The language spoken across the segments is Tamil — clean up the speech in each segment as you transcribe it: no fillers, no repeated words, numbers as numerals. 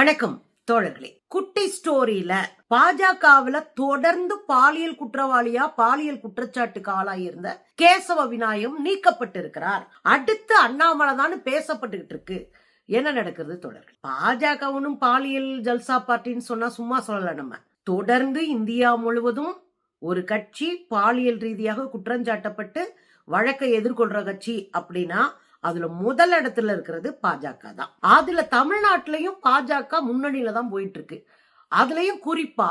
வணக்கம் தோழர்களே. குட்டி ஸ்டோரியில பாஜகவுல தொடர்ந்து பாலியல் குற்றவாளியா பாலியல் குற்றச்சாட்டுக்கு ஆளாயிருந்த கேசவ விநாயகம் நீக்கப்பட்டிருக்கிறார். அடுத்து அண்ணாமலை தான் பேசப்பட்டுகிட்டு இருக்கு. என்ன நடக்கிறது தொடர்கள்? பாஜகவும் பாலியல் ஜல்சா பார்ட்டின்னு சொன்னா சும்மா சொல்லல. நம்ம தொடர்ந்து இந்தியா முழுவதும் ஒரு கட்சி பாலியல் ரீதியாக குற்றஞ்சாட்டப்பட்டு வழக்கை எதிர்கொள்ற கட்சி அப்படின்னா அதுல முதல் இடத்துல இருக்கிறது பாஜக தான். அதுல தமிழ்நாட்டிலையும் பாஜக முன்னணியில தான் போயிட்டு இருக்கு. அதுலயும் குறிப்பா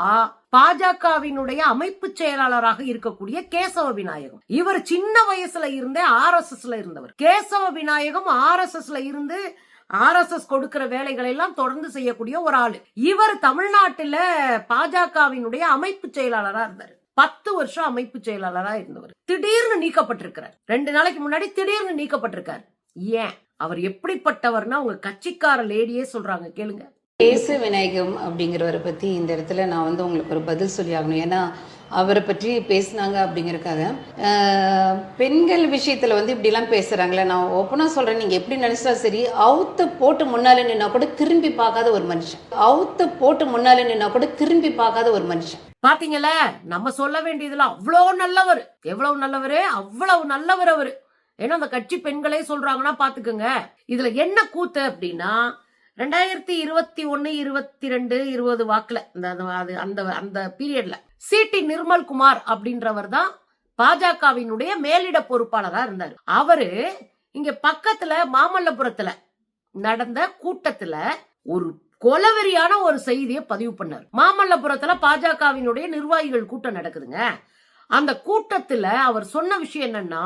பாஜகவினுடைய அமைப்பு செயலாளராக இருக்கக்கூடிய கேசவ விநாயகம், இவர் சின்ன வயசுல இருந்தே RSSல இருந்தவர். கேசவ விநாயகம் RSSல இருந்து RSS கொடுக்கிற வேலைகளை எல்லாம் தொடர்ந்து செய்யக்கூடிய ஒரு ஆளு. இவர் தமிழ்நாட்டுல பாஜகவினுடைய அமைப்பு செயலாளரா இருந்தார். 10 வருஷம் அமைப்பு செயலாளரா இருந்தவர். திடீர்னு நீக்கப்பட்டிருக்கிறார். 2 நாளைக்கு முன்னாடி திடீர்னு நீக்கப்பட்டிருக்காரு. ஏன்? அவர் எப்படிப்பட்டவர்னா உங்க கட்சிக்கார லேடியே சொல்றாங்க, கேளுங்க. கேசவ விநாயகம் அப்படிங்கிறவரை பத்தி இந்த இடத்துல நான் உங்களுக்கு ஒரு பதில் சொல்லி ஆகணும். ஏன்னா அவரை பற்றி பேசினாங்க அப்படிங்கறதுக்காக பெண்கள் விஷயத்துல இப்படி எல்லாம் பேசுறாங்களே, நான் ஓப்பனா சொல்றேன், நீங்க எப்படி நினைச்சா சரி, அவுத்த போட்டு முன்னால நின்னா கூட திரும்பி பார்க்காத ஒரு மனுஷன். அவுத்த போட்டு முன்னால நின்னா கூட திரும்பி பார்க்காத ஒரு மனுஷன். பாத்தீங்களா, நம்ம சொல்ல வேண்டியதுல அவ்வளவு நல்லவர். எவ்வளவு நல்லவரு, அவ்வளவு நல்லவர் அவரு. ஏன்னா அந்த கட்சி பெண்களே சொல்றாங்கன்னா பாத்துக்கோங்க. இதுல என்ன கூத்து அப்படின்னா 2021, 22, 20 வாக்குல அந்த பீரியட்ல சிடி நிர்மல்குமார் அப்படின்றவர் தான் பாஜகவினுடைய மேலிட பொறுப்பாளரா இருந்தார். அவரு இங்க பக்கத்துல மாமல்லபுரத்துல நடந்த கூட்டத்துல ஒரு கொலவெறியான ஒரு செய்தியை பதிவு பண்ணார். மாமல்லபுரத்துல பாஜகவினுடைய நிர்வாகிகள் கூட்டம் நடக்குதுங்க. அந்த கூட்டத்துல அவர் சொன்ன விஷயம் என்னன்னா,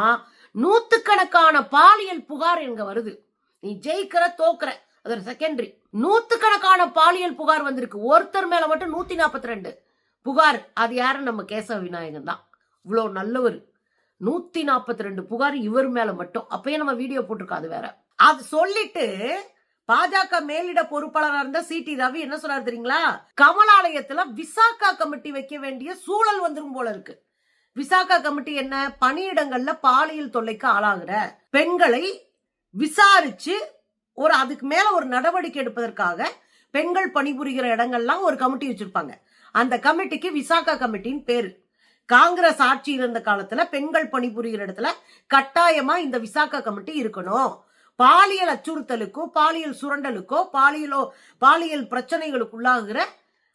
நூத்துக்கணக்கான பாலியல் புகார் எங்க வருது, நீ ஜெயிக்கிற தோக்குற அது செகண்டரி. நூத்துக்கணக்கான பாலியல் புகார் வந்திருக்கு. ஒருத்தர் மேல மட்டும் 142 புகார். அது யாரு? நம்ம கேசவ விநாயகம் தான். இவ்வளவு நல்லவர். 142 புகார் இவர் மேல மட்டும். அப்பயே நம்ம வீடியோ போட்டிருக்கோம். அது வேற. அது சொல்லிட்டு பாஜக மேலிட பொறுப்பாளராக இருந்த சிடி ரவி என்ன சொல்றாரு தெரியுங்களா? கமலாலயத்துல விசாகா கமிட்டி வைக்க வேண்டிய சூழல் வந்துரும் போல இருக்கு. விசாகா கமிட்டி என்ன? பணியிடங்கள்ல பாலியல் தொல்லைக்கு ஆளாகிற பெண்களை விசாரிச்சு அதுக்கு மேல ஒரு நடவடிக்கை எடுப்பதற்காக பெண்கள் பணிபுரிகிற இடங்கள்லாம் ஒரு கமிட்டி வச்சிருப்பாங்க. அந்த கமிட்டிக்கு விசாகா கமிட்டின்னு பேரு. காங்கிரஸ் ஆட்சி இருந்த காலத்துல பெண்கள் பணிபுரிகிற இடத்துல கட்டாயமா இந்த விசாகா கமிட்டி இருக்கணும். பாலியல் அச்சுறுத்தலுக்கோ பாலியல் சுரண்டலுக்கோ பாலியல் பிரச்சனைகளுக்கு உள்ளாகுற,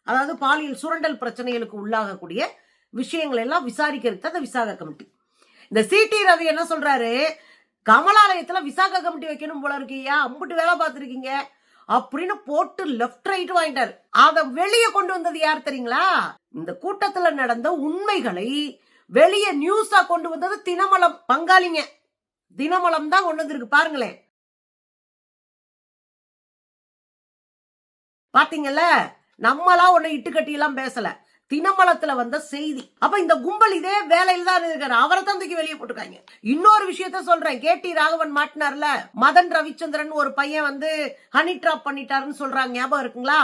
அதாவது பாலியல் சுரண்டல் பிரச்சனைகளுக்கு உள்ளாகக்கூடிய விஷயங்கள் எல்லாம் விசாரிக்கிறது அந்த விசாகா கமிட்டி. இந்த சிடி ரவி என்ன சொல்றாரு? கமலாலயத்துல விசாகா கமிட்டி வைக்கணும் போல இருக்கியா, அம்புட்டு வேலை பார்த்திருக்கீங்க அப்படின்னு போட்டு லெப்ட் ரைட் வாங்கிட்டாரு. அத வெளியே கொண்டு வந்தது யார் தெரியுங்களா? இந்த கூட்டத்துல நடந்த உண்மைகளை வெளியே நியூஸா கொண்டு வந்தது தினமலம் பங்காளிங்க. தினமலம் தான் கொண்டு வந்திருக்கு. பாருங்களேன். பாத்தீங்கல்ல, நம்மளா ஒண்ணு இட்டுக்கட்டி எல்லாம் பேசல. தினமலத்துல வந்த செய்தி. அப்ப இந்த கும்பல் இதே வேலையில தான் இருக்காரு. அவரை தான் தூக்கி வெளியே போட்டுருக்காங்க. இன்னொரு விஷயத்த சொல்றேன். KT ராகவன் மாட்டினார்ல, மதன் ரவிச்சந்திரன் ஒரு பையன் ஹனி டிராப் பண்ணிட்டாருன்னு சொல்றாங்க. ஞாபகம் இருக்குங்களா?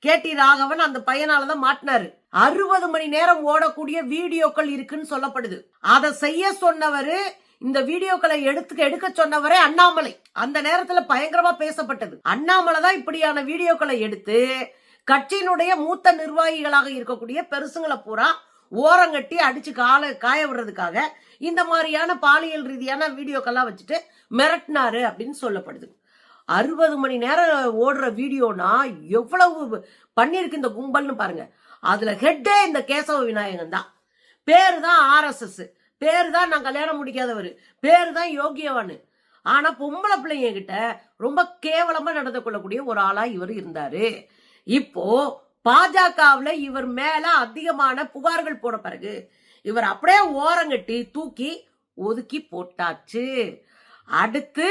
KT ராகவன் அந்த பையனாலதான் மாட்டினாரு. 60 மணி நேரம் ஓடக்கூடிய வீடியோக்கள் இருக்குன்னு சொல்லப்படுது. அதை செய்ய சொன்னவரு, இந்த வீடியோக்களை எடுக்க சொன்னவரே அண்ணாமலை. அந்த நேரத்துல பயங்கரமா பேசப்பட்டது. அண்ணாமலை தான் இப்படியான வீடியோக்களை எடுத்து கட்சியினுடைய மூத்த நிர்வாகிகளாக இருக்கக்கூடிய பெருசுங்களை பூரா ஓரங்கட்டி அடிச்சு காய விடுறதுக்காக இந்த மாதிரியான பாலியல் ரீதியான வீடியோக்கெல்லாம் வச்சுட்டு மிரட்டினாரு அப்படின்னு சொல்லப்படுது. 60 மணி நேரம் ஓடுற வீடியோனா எவ்வளவு பண்ணிருக்கு இந்த கும்பல்னு பாருங்க. அதுல ஹெட்டே இந்த கேசவ விநாயகம் தான். பேரு தான் RSS, பேரு தான் நான் கல்யாணம் முடிக்காதவர், பேரு தான் யோகியவானு. ஆனா பொம்பளை பிள்ளைங்க கிட்ட ரொம்ப கேவலமா நடந்து கொள்ளக்கூடிய ஒரு ஆளா இவர் இருந்தாரு. இப்போ பாஜகவுல இவர் மேல அதிகமான புகார்கள் போட பிறகு இவர் அப்படியே ஓரங்கட்டி தூக்கி ஒதுக்கி போட்டாச்சு. அடுத்து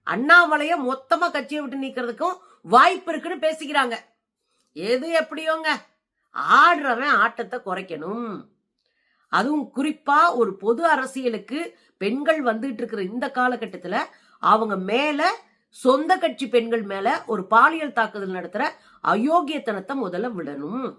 அண்ணாமலைய மொத்தமா கட்சியை விட்டு நீக்கிறதுக்கும் வாய்ப்பு இருக்குன்னு பேசிக்கிறாங்க. எது எப்படியோங்க, ஆடுறவன் ஆட்டத்தை குறைக்கணும். அதுவும் குறிப்பா ஒரு பொது அரசியலுக்கு பெண்கள் வந்துட்டு இருக்கிற இந்த காலகட்டத்துல அவங்க மேல, சொந்த கட்சி பெண்கள் மேல ஒரு பாலியல் தாக்குதல் நடத்துற அயோக்கியத்தனத்தை முதல்ல விடணும்.